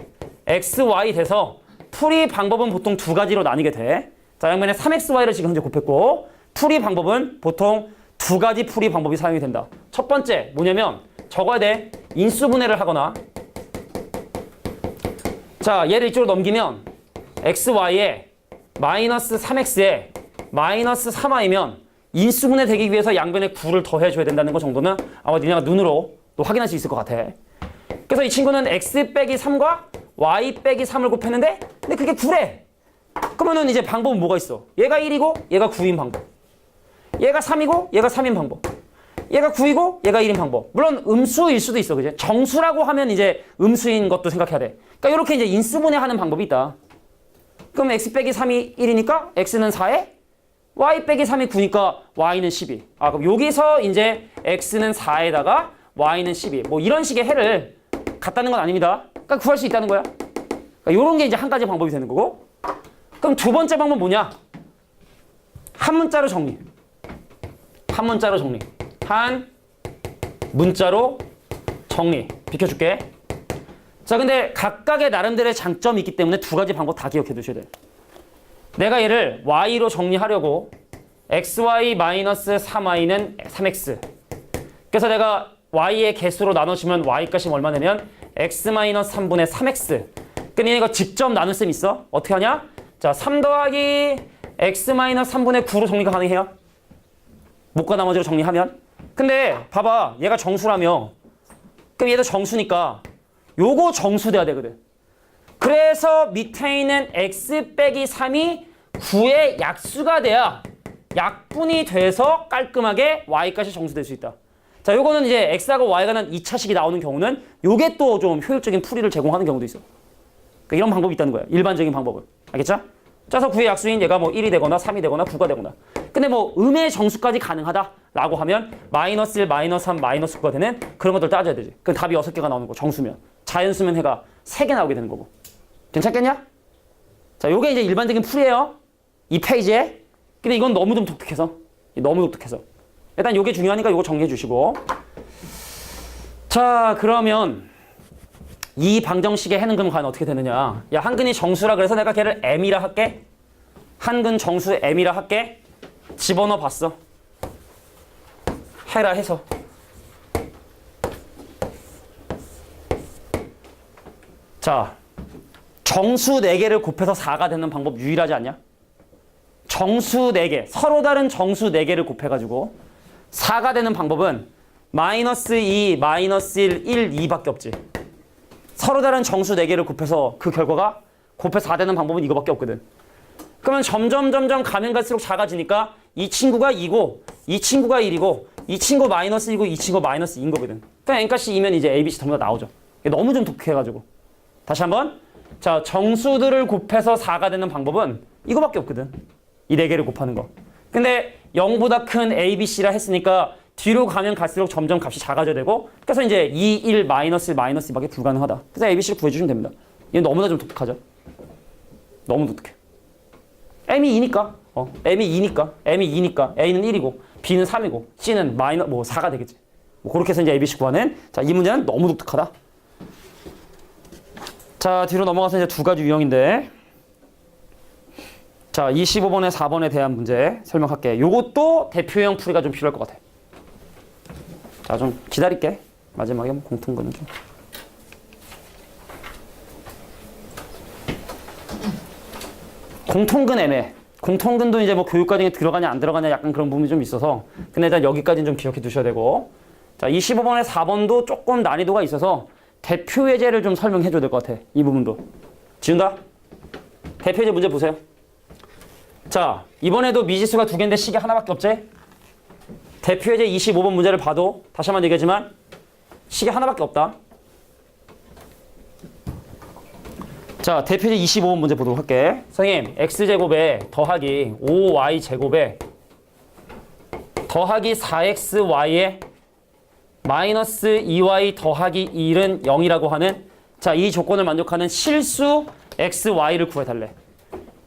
xy 돼서 풀이 방법은 보통 두 가지로 나뉘게 돼. 자, 양변에 3xy를 지금 현재 곱했고 풀이 방법은 보통 두 가지 풀이 방법이 사용이 된다. 첫 번째 뭐냐면 적어야 돼. 인수분해를 하거나 자, 얘를 이쪽으로 넘기면 xy에 마이너스 3x에 마이너스 3y면 인수분해 되기 위해서 양변에 9를 더해줘야 된다는 거 정도는 아마 니네가 눈으로 또 확인할 수 있을 것 같아. 그래서 이 친구는 x 빼기 3과 y 빼기 3을 곱했는데 근데 그게 9래. 그러면은 이제 방법은 뭐가 있어? 얘가 1이고 얘가 9인 방법. 얘가 3이고 얘가 3인 방법. 얘가 9이고 얘가 1인 방법. 물론 음수일 수도 있어. 그지? 정수라고 하면 이제 음수인 것도 생각해야 돼. 그러니까 이렇게 이제 인수분해하는 방법이 있다. 그럼 x 빼기 3이 1이니까 x는 4에 y 빼기 3이 9니까 y는 12. 아, 그럼 여기서 이제 x는 4에다가 y는 12. 뭐 이런 식의 해를 갖다는 건 아닙니다. 그러니까 구할 수 있다는 거야. 그러니까 이런 게 이제 한 가지 방법이 되는 거고. 그럼 두 번째 방법은 뭐냐? 한 문자로 정리. 한 문자로 정리. 한 문자로 정리. 비켜줄게. 자, 근데 각각의 나름대로의 장점이 있기 때문에 두 가지 방법 다 기억해 두셔야 돼요. 내가 얘를 y로 정리하려고 xy-3y는 3x. 그래서 내가 y의 개수로 나눠주면 y값이 얼마 되면 x-3분의 3x. 그러니까 이거 직접 나눌 셈 있어. 어떻게 하냐? 자, 3 더하기 x-3분의 9로 정리가 가능해요. 못과 나머지로 정리하면. 근데 봐봐. 얘가 정수라며. 그럼 얘도 정수니까 요거 정수돼야 되거든. 그래서 밑에 있는 x 빼기 3이 9의 약수가 돼야 약분이 돼서 깔끔하게 y값이 정수될 수 있다. 자, 요거는 이제 x하고 y가 는 2차식이 나오는 경우는 요게 또 좀 효율적인 풀이를 제공하는 경우도 있어. 그러니까 이런 방법이 있다는 거야. 일반적인 방법은. 알겠죠? 짜서 9의 약수인 얘가 뭐 1이 되거나 3이 되거나 9가 되거나. 근데 뭐 음의 정수까지 가능하다라고 하면 마이너스 1, 마이너스 3, 마이너스 9가 되는 그런 것들 따져야 되지. 그 답이 6개가 나오는 거 정수면. 자연수면 해가 3개 나오게 되는 거고. 괜찮겠냐? 자, 요게 이제 일반적인 풀이에요. 이 페이지에. 근데 이건 너무 좀 독특해서. 너무 독특해서. 일단 요게 중요하니까 요거 정리해 주시고. 자, 그러면 이 방정식의 해는 그럼 과연 어떻게 되느냐. 야, 한근이 정수라 그래서 내가 걔를 m이라 할게. 한근 정수 m이라 할게. 집어넣어 봤어. 해라 해서. 자, 정수 4개를 곱해서 4가 되는 방법 유일하지 않냐? 정수 4개, 서로 다른 정수 4개를 곱해가지고 4가 되는 방법은 마이너스 2, 마이너스 1, 1, 2밖에 없지. 서로 다른 정수 4개를 곱해서 그 결과가 곱해서 4 되는 방법은 이거밖에 없거든. 그러면 점점 가면 갈수록 작아지니까 이 친구가 2고 이 친구가 1이고 이 친구 마이너스 1이고 이 친구 마이너스 2인 거거든. 그러니까 n값이 2면 이제 a, b, c 전부 다 나오죠. 너무 좀 독특해가지고. 다시 한번. 자, 정수들을 곱해서 4가 되는 방법은 이거밖에 없거든. 이 4개를 곱하는 거. 근데 0보다 큰 a, b, c라 했으니까 뒤로 가면 갈수록 점점 값이 작아져야 되고 그래서 이제 2, 1, 마이너스 1, 마이너스 2밖에 불가능하다. 그래서 a, b, c를 구해주시면 됩니다. 얘는 너무나 좀 독특하죠. 너무 독특해. m이 2니까. m이 2니까. m이 2니까. a는 1이고 b는 3이고 c는 4가 되겠지. 뭐 그렇게 해서 이제 a, b, c 구하는. 자, 이 문제는 너무 독특하다. 자, 뒤로 넘어가서 이제 두 가지 유형인데. 자, 25번에 4번에 대한 문제 설명할게. 요것도 대표형 풀이가 좀 필요할 것 같아. 자, 좀 기다릴게. 마지막에 공통근은 좀. 공통근 애매. 공통근도 이제 뭐 교육과정에 들어가냐 안 들어가냐 약간 그런 부분이 좀 있어서. 근데 일단 여기까지는 좀 기억해 두셔야 되고. 자, 25번에 4번도 조금 난이도가 있어서 대표 예제를 좀 설명해 줘야 될 것 같아. 이 부분도. 지운다? 대표 예제 문제 보세요. 자, 이번에도 미지수가 2개인데 식이 하나밖에 없지? 대표 예제 25번 문제를 봐도 다시 한번 얘기하지만 식이 하나밖에 없다. 자, 대표 예제 25번 문제 보도록 할게. 선생님, x제곱에 더하기 5y제곱에 더하기 4xy에 마이너스 2y 더하기 1은 0이라고 하는 자, 이 조건을 만족하는 실수 x, y를 구해달래.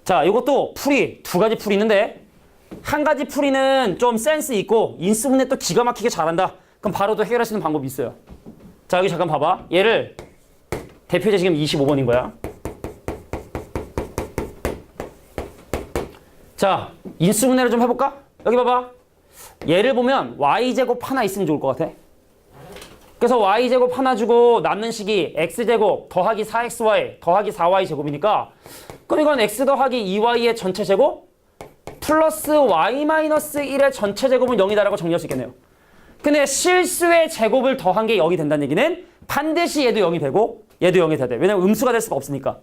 자, 이것도 풀이 두 가지 풀이 있는데 한 가지 풀이는 좀 센스 있고 인수분해 또 기가 막히게 잘한다. 그럼 바로 또 해결할 수 있는 방법이 있어요. 자, 여기 잠깐 봐봐. 얘를 대표제 지금 25번인 거야. 자, 인수분해를 좀 해볼까? 여기 봐봐. 얘를 보면 y제곱 하나 있으면 좋을 것 같아. 그래서 y제곱 하나 주고 남는 식이 x제곱 더하기 4xy 더하기 4y 제곱이니까 그럼 이건 x 더하기 2y의 전체 제곱 플러스 y 마이너스 1의 전체 제곱은 0이다라고 정리할 수 있겠네요. 근데 실수의 제곱을 더한 게 0이 된다는 얘기는 반드시 얘도 0이 되고 얘도 0이 돼야 돼. 왜냐면 음수가 될 수가 없으니까.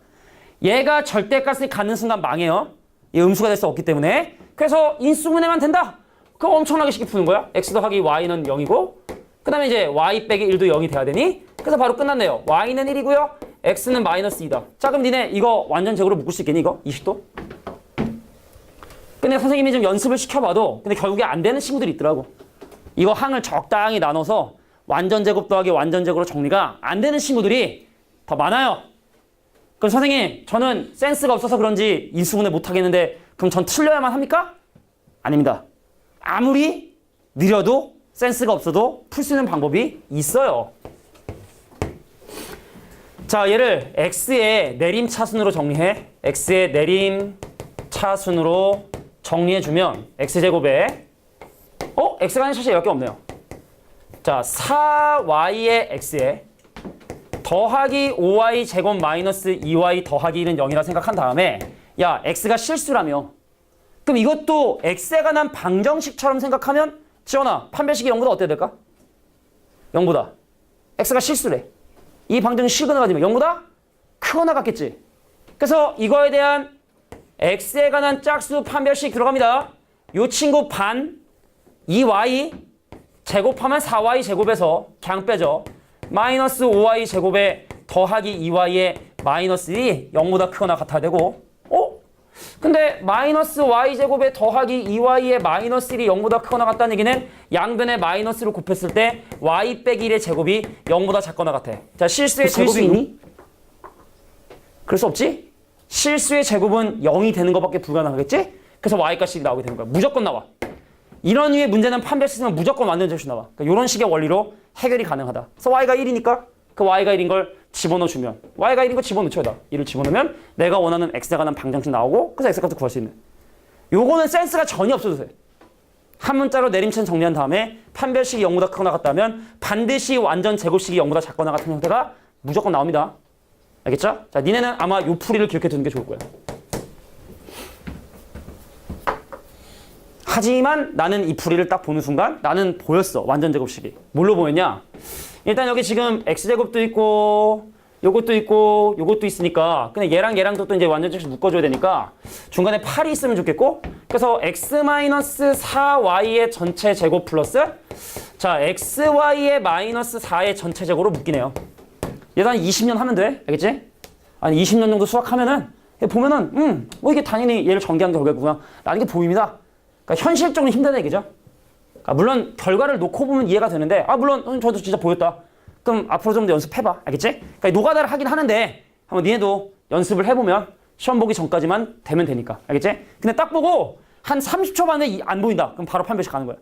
얘가 절대값을 갖는 순간 망해요. 얘 음수가 될 수 없기 때문에. 그래서 인수분해만 된다. 그럼 엄청나게 쉽게 푸는 거야. x 더하기 y는 0이고 그 다음에 이제 y 빼기 1도 0이 돼야 되니 그래서 바로 끝났네요. y는 1이고요. x는 마이너스 2다. 자, 그럼 니네 이거 완전 제곱으로 묶을 수 있겠니? 이거 20도? 근데 선생님이 좀 연습을 시켜봐도 근데 결국에 안 되는 친구들이 있더라고. 이거 항을 적당히 나눠서 완전 제곱 더하기 완전 제곱으로 정리가 안 되는 친구들이 더 많아요. 그럼 선생님 저는 센스가 없어서 그런지 인수분해 못하겠는데 그럼 전 틀려야만 합니까? 아닙니다. 아무리 느려도 센스가 없어도 풀 수 있는 방법이 있어요. 자, 얘를 x의 내림차순으로 정리해. x의 내림차순으로 정리해주면 x제곱에 x가 아닌 사실 몇개 없네요. 자, 4y의 x에 더하기 5y 제곱 마이너스 2y 더하기 1은 0이라 생각한 다음에 야, x가 실수라며. 그럼 이것도 x에 관한 방정식처럼 생각하면 지원아, 판별식이 0보다 어때야 될까? 0보다. x가 실수래. 이 방정식 식은을 가지면 0보다 크거나 같겠지. 그래서 이거에 대한 x에 관한 짝수 판별식 들어갑니다. 요 친구 반 2y 제곱하면 4y 제곱에서 그냥 빼죠. 마이너스 5y 제곱에 더하기 2y의 마이너스 1이 0보다 크거나 같아야 되고 근데 마이너스 y제곱에 더하기 2y의 마이너스 1이 0보다 크거나 같다는 얘기는 양변에 마이너스를 곱했을 때 y 빼기 1의 제곱이 0보다 작거나 같아. 자, 실수의 제곱이 있니? 그럴 수 없지? 실수의 제곱은 0이 되는 것밖에 불가능하겠지? 그래서 y값이 나오게 되는 거야. 무조건 나와. 이런 류의 문제는 판별식은 무조건 완전 제곱이 나와. 그러니까 이런 식의 원리로 해결이 가능하다. 그래서 y가 1이니까 그 y가 1인 걸 집어넣어주면 y가 1인 거 집어넣죠. 1을 집어넣으면 내가 원하는 x에 관한 방정식 나오고 그래서 x값을 구할 수 있는. 요거는 센스가 전혀 없어도 돼. 한 문자로 내림차순 정리한 다음에 판별식이 0보다 크거나 같다면 반드시 완전 제곱식이 0보다 작거나 같은 형태가 무조건 나옵니다. 알겠죠? 자, 니네는 아마 요 풀이를 기억해 두는 게 좋을 거야. 하지만 나는 이 풀이를 딱 보는 순간 나는 보였어. 완전 제곱식이. 뭘로 보였냐? 일단 여기 지금 x제곱도 있고 요것도 있고 요것도 있으니까 근데 얘랑도 또 이제 완전 제곱식 묶어줘야 되니까 중간에 8이 있으면 좋겠고 그래서 x-4y의 전체 제곱 플러스 자 xy의 마이너스 4의 전체 제곱으로 묶이네요. 얘도 한 20년 하면 돼. 알겠지? 아니 20년 정도 수학하면은 보면은 뭐 이게 당연히 얘를 전개한 결과구나 라는 게 보입니다. 그러니까 현실적으로 힘든 얘기죠. 물론 결과를 놓고 보면 이해가 되는데 물론 저도 진짜 보였다. 그럼 앞으로 좀 더 연습해봐. 알겠지? 그러니까 노가다를 하긴 하는데 한번 니네도 연습을 해보면 시험 보기 전까지만 되면 되니까. 알겠지? 근데 딱 보고 한 30초 만에 안 보인다. 그럼 바로 판별식 가는 거야.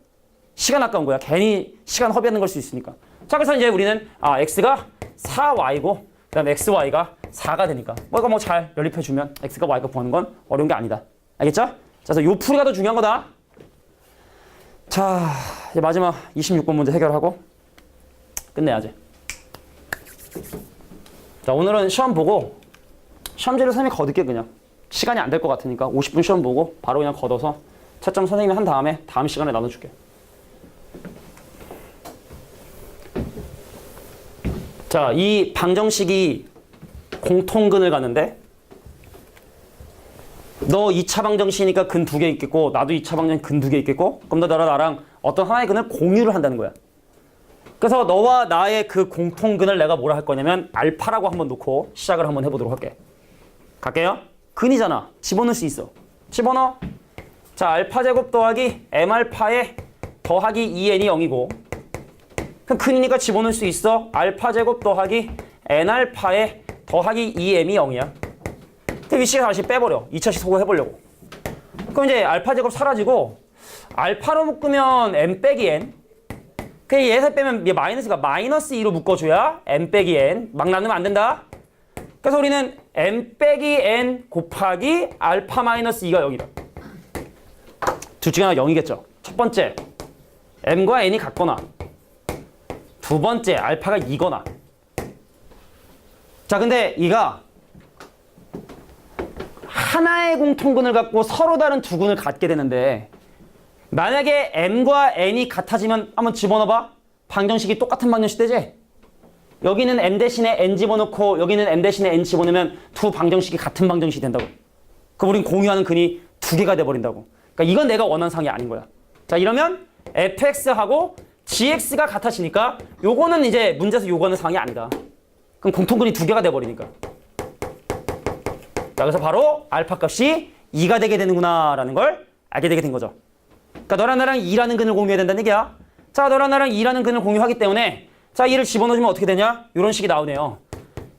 시간 아까운 거야. 괜히 시간 허비하는 걸 수 있으니까. 자, 그래서 이제 우리는 x가 4y고 그 다음에 xy가 4가 되니까 이거 뭐 잘 연립해주면 x가 y가 구하는 건 어려운 게 아니다. 알겠죠? 자, 그래서 요 풀이가 더 중요한 거다. 자, 이제 마지막 26번 문제 해결하고 끝내야지. 자, 오늘은 시험 보고 시험지를 선생님이 거둘게. 그냥 시간이 안 될 것 같으니까 50분 시험 보고 바로 그냥 걷어서 채점 선생님이 한 다음에 다음 시간에 나눠줄게. 자, 이 방정식이 공통근을 가는데 너 2차 방정식이니까 근 2개 있겠고 나도 2차 방정식 근 2개 있겠고 그럼 너 나랑 어떤 하나의 근을 공유를 한다는 거야. 그래서 너와 나의 그 공통근을 내가 뭐라 할 거냐면 알파라고 한번 놓고 시작을 한번 해보도록 할게. 갈게요. 근이잖아. 집어넣을 수 있어. 집어넣어. 자, 알파 제곱 더하기 m알파에 더하기 2n이 0이고 그럼 근이니까 집어넣을 수 있어. 알파 제곱 더하기 n알파에 더하기 2m이 0이야. 그 위치가 다시 빼버려. 2차식 소거해보려고. 그럼 이제 알파 제곱 사라지고 알파로 묶으면 m 빼기 n. 그 얘에서 빼면 얘 마이너스가 마이너스 2로 묶어줘야 m 빼기 n. 막 나누면 안 된다. 그래서 우리는 m 빼기 n 곱하기 알파 마이너스 2가 0이다. 둘 중에 하나 0이겠죠. 첫 번째 m과 n이 같거나 두 번째 알파가 2거나. 자, 근데 이가 하나의 공통근을 갖고 서로 다른 두 근을 갖게 되는데 만약에 m과 n이 같아지면 한번 집어넣어봐. 방정식이 똑같은 방정식 되지? 여기는 m 대신에 n 집어넣고 여기는 m 대신에 n 집어넣으면 두 방정식이 같은 방정식이 된다고. 그럼 우린 공유하는 근이 두 개가 돼버린다고. 그러니까 이건 내가 원하는 상이 아닌 거야. 자, 이러면 fx하고 gx가 같아지니까 요거는 이제 문제에서 요거는 상이 아니다. 그럼 공통근이 두 개가 돼버리니까. 자, 그래서 바로 알파 값이 2가 되게 되는구나 라는 걸 알게 되게 된 거죠. 그러니까 너랑 나랑 2라는 근을 공유해야 된다는 얘기야. 자, 너랑 나랑 2라는 근을 공유하기 때문에 자, 2를 집어넣어주면 어떻게 되냐? 이런 식이 나오네요.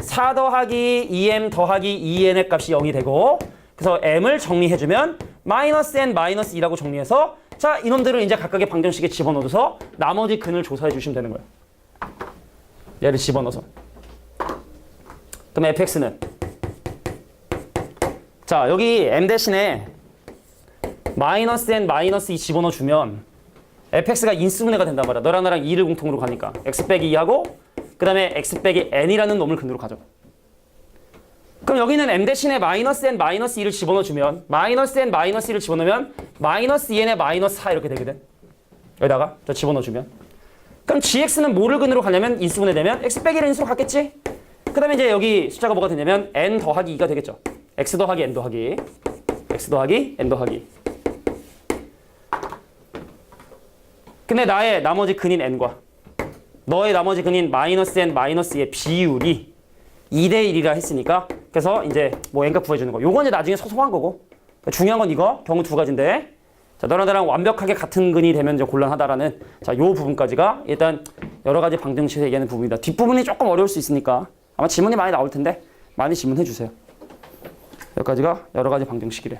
4 더하기 2m 더하기 2n의 값이 0이 되고 그래서 m을 정리해주면 마이너스 n 마이너스 2라고 정리해서 자, 이놈들을 이제 각각의 방정식에 집어넣어서 나머지 근을 조사해 주시면 되는 거예요. 얘를 집어넣어서. 그럼 fx는 자, 여기 m 대신에 마이너스 n 마이너스 2 집어넣어주면 fx가 인수분해가 된단 말이야. 너랑 나랑 2를 공통으로 가니까 x 빼기 2하고 그 다음에 x 빼기 n이라는 놈을 근으로 가져. 그럼 여기는 m 대신에 마이너스 n 마이너스 2를 집어넣어주면 마이너스 n 마이너스 2를 집어넣으면 마이너스 2n에 마이너스 4 이렇게 되거든. 여기다가 저 집어넣어주면 그럼 gx는 뭐를 근으로 가냐면 인수분해되면 x 빼기 1을 인수로 갔겠지. 그 다음에 이제 여기 숫자가 뭐가 되냐면 n 더하기 2가 되겠죠. x 더하기 n 더하기 x 더하기 n 더하기. 근데 나의 나머지 근인 n과 너의 나머지 근인 마이너스 n 마이너스 2의 비율이 2대1이라 했으니까 그래서 이제 뭐 n값 구해주는 거. 요건 이제 나중에 소소한 거고 중요한 건 이거 경우 두 가지인데 자, 너랑 나랑 완벽하게 같은 근이 되면 이제 곤란하다라는 자, 요 부분까지가 일단 여러 가지 방정식에서 얘기하는 부분이다. 뒷부분이 조금 어려울 수 있으니까 아마 질문이 많이 나올 텐데 많이 질문해 주세요. 여기까지가 여러 가지 방정식이래.